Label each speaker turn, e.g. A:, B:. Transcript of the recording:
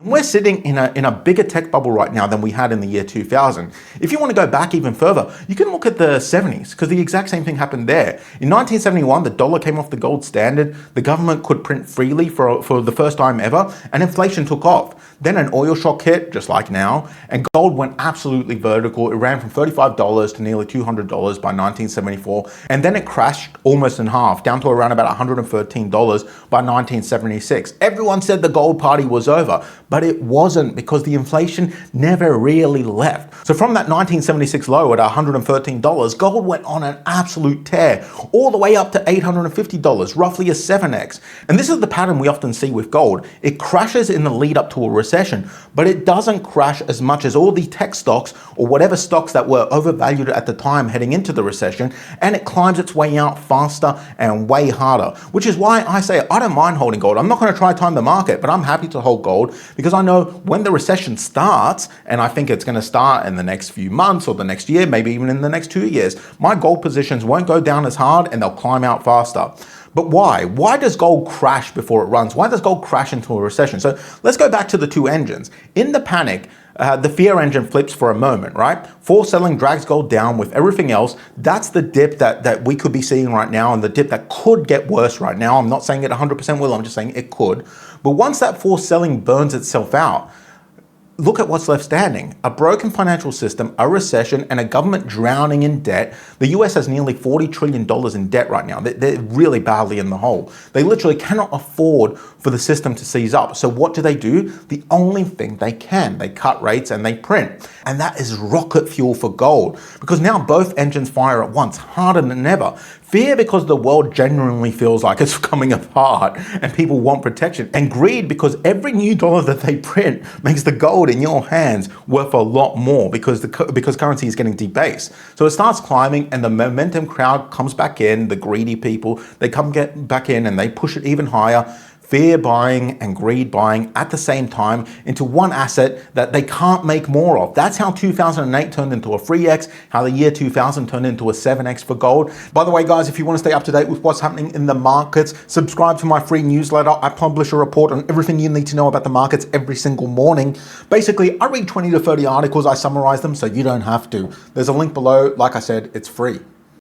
A: We're sitting in a bigger tech bubble right now than we had in the year 2000. If you want to go back even further, you can look at the 70s, because the exact same thing happened there. In 1971, the dollar came off the gold standard, the government could print freely for the first time ever, and inflation took off. Then an oil shock hit, just like now, and gold went absolutely vertical. It ran from $35 to nearly $200 by 1974, and then it crashed almost in half, down to around about $113 by 1976. Everyone said the gold party was over, but it wasn't, because the inflation never really left. So from that 1976 low at $113, gold went on an absolute tear, all the way up to $850, roughly a 7x. And this is the pattern we often see with gold. It crashes in the lead up to a recession, but it doesn't crash as much as all the tech stocks or whatever stocks that were overvalued at the time heading into the recession, and it climbs its way out faster and way harder, which is why I say I don't mind holding gold. I'm not going to try to time the market, but I'm happy to hold gold, because I know when the recession starts, and I think it's going to start in the next few months or the next year, maybe even in the next 2 years, my gold positions won't go down as hard and they'll climb out faster. But why? Why does gold crash before it runs? Why does gold crash into a recession? So let's go back to the two engines. In the panic, the fear engine flips for a moment, right? Forced selling drags gold down with everything else. That's the dip that we could be seeing right now, and the dip that could get worse right now. I'm not saying it 100% will, I'm just saying it could. But once that forced selling burns itself out, look at what's left standing. A broken financial system, a recession, and a government drowning in debt. The US has nearly $40 trillion in debt right now. They're really badly in the hole. They literally cannot afford for the system to seize up. So what do? The only thing they can. They cut rates and they print. And that is rocket fuel for gold, because now both engines fire at once, harder than ever. Fear, because the world genuinely feels like it's coming apart and people want protection. And greed, because every new dollar that they print makes the gold in your hands worth a lot more, because currency is getting debased. So it starts climbing, and the momentum crowd comes back in, the greedy people, they get back in and they push it even higher. Fear buying and greed buying at the same time into one asset that they can't make more of. That's how 2008 turned into a 3x, how the year 2000 turned into a 7x for gold. By the way, guys, if you want to stay up to date with what's happening in the markets, subscribe to my free newsletter. I publish a report on everything you need to know about the markets every single morning. Basically, I read 20 to 30 articles, I summarize them so you don't have to. There's a link below. Like I said, it's free.